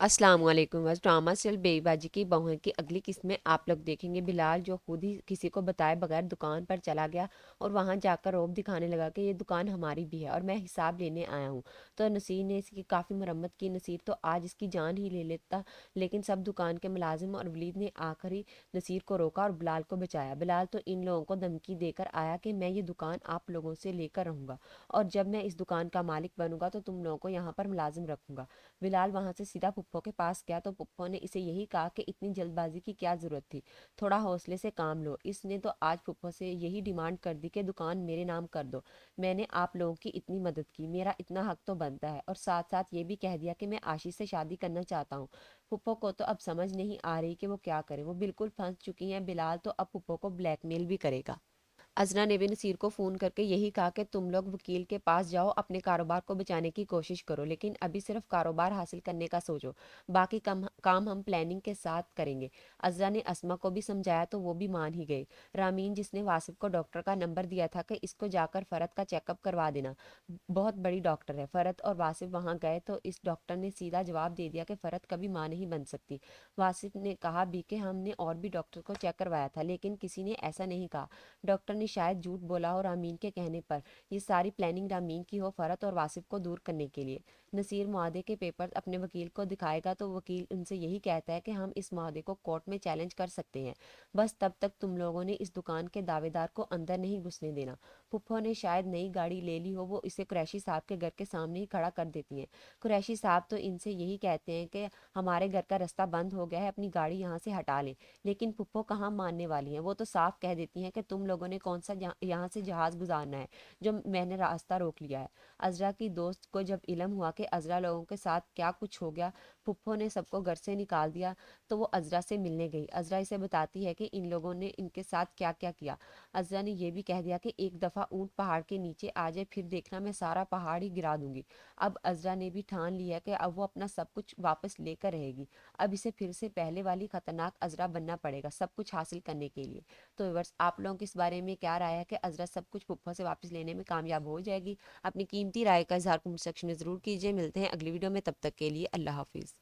अस्सलाम वालेकुम। बस ड्रामा सीरियल बेईबाजी की बहुएं की अगली किस्त में आप लोग देखेंगे बिलाल जो खुद ही किसी को बताए बगैर दुकान पर चला गया और वहां जाकर रौब दिखाने लगा कि ये दुकान हमारी भी है और मैं हिसाब लेने आया हूँ। तो नसीर ने इसकी काफ़ी मरम्मत की। नसीर तो आज इसकी जान ही ले लेता, लेकिन सब दुकान के मुलाजिम और वलीद ने आकर ही नसीर को रोका और बिलाल को बचाया। बिलाल तो इन लोगों को धमकी देकर आया कि मैं ये दुकान आप लोगों से लेकर रहूँगा और जब मैं इस दुकान का मालिक बनूंगा तो तुम लोगों को यहाँ पर मुलाजिम रखूंगा। बिलाल वहां से सीधा पुप्पो के पास गया तो पुप्पो ने इसे यही कहा कि इतनी जल्दबाजी की क्या जरूरत थी, थोड़ा हौसले से काम लो। इसने तो आज पुप्पो से यही डिमांड कर दी कि दुकान मेरे नाम कर दो, मैंने आप लोगों की इतनी मदद की, मेरा इतना हक तो बनता है। और साथ साथ ये भी कह दिया कि मैं आशीष से शादी करना चाहता हूँ। पुप्पो को तो अब समझ नहीं आ रही कि वो क्या करे, वो बिल्कुल फंस चुकी हैं। बिलाल तो अब पुप्पो को ब्लैकमेल भी करेगा। अजरा ने भी नसीर को फ़ोन करके यही कहा कि तुम लोग वकील के पास जाओ, अपने कारोबार को बचाने की कोशिश करो, लेकिन अभी सिर्फ कारोबार हासिल करने का सोचो, बाकी काम हम प्लानिंग के साथ करेंगे। अजरा ने अस्मा को भी समझाया तो वो भी मान ही गई। रामीन जिसने वासिफ को डॉक्टर का नंबर दिया था कि इसको जाकर फ़रत का चेकअप करवा देना, बहुत बड़ी डॉक्टर है। फ़रत और वासिफ वहाँ गए तो इस डॉक्टर ने सीधा जवाब दे दिया कि फ़रत कभी माँ नहीं बन सकती। वासिफ ने कहा भी कि हमने और भी डॉक्टर को चेक करवाया था, लेकिन किसी ने ऐसा नहीं कहा। डॉक्टर ने शायद झूठ बोला हो रामीन के कहने पर। ये सारी प्लानिंग रामीन की हो फ़रत और वासिफ को दूर करने के लिए। नसीर मुआदे के पेपर अपने वकील को दिखाएगा तो वकील उनसे यही कहता है कि हम इस मुआदे को कोर्ट में चैलेंज कर सकते हैं, बस तब तक तुम लोगों ने इस दुकान के दावेदार को अंदर नहीं घुसने देना। पुप्पो ने शायद नई गाड़ी ले ली हो, वो इसे कुरैशी साहब के घर के सामने ही खड़ा कर देती हैं। कुरैशी साहब तो इनसे यही कहते हैं कि हमारे घर का रास्ता बंद हो गया है, अपनी गाड़ी यहाँ से हटा लें। लेकिन पुप्पो कहाँ मानने वाली हैं, वो तो साफ कह देती हैं कि तुम लोगों ने कौन सा यहाँ से जहाज गुजारना है जो मैंने रास्ता रोक लिया है। अजरा की दोस्त को जब इलम हुआ कि अजरा लोगों के साथ क्या कुछ हो गया, पुप्पो ने सबको घर से निकाल दिया, तो वो अजरा से मिलने गई। अजरा इसे बताती है कि इन लोगों ने इनके साथ क्या क्या किया। अजरा ने यह भी कह दिया कि एक दफ़ा ऊँट पहाड़ के नीचे आ जाए फिर देखना मैं सारा पहाड़ ही गिरा दूंगी। अब अजरा ने भी ठान लिया कि अब वो अपना सब कुछ वापस लेकर रहेगी। अब इसे फिर से पहले वाली खतरनाक अजरा बनना पड़ेगा सब कुछ हासिल करने के लिए। तो व्यूअर्स, आप लोगों की इस बारे में क्या राय है कि अजरा सब कुछ पुप्पो से वापस लेने में कामयाब हो जाएगी? अपनी कीमती राय का इजहार कमेंट सेक्शन में ज़रूर कीजिए। मिलते हैं अगली वीडियो में, तब तक के लिए अल्लाह हाफिज़।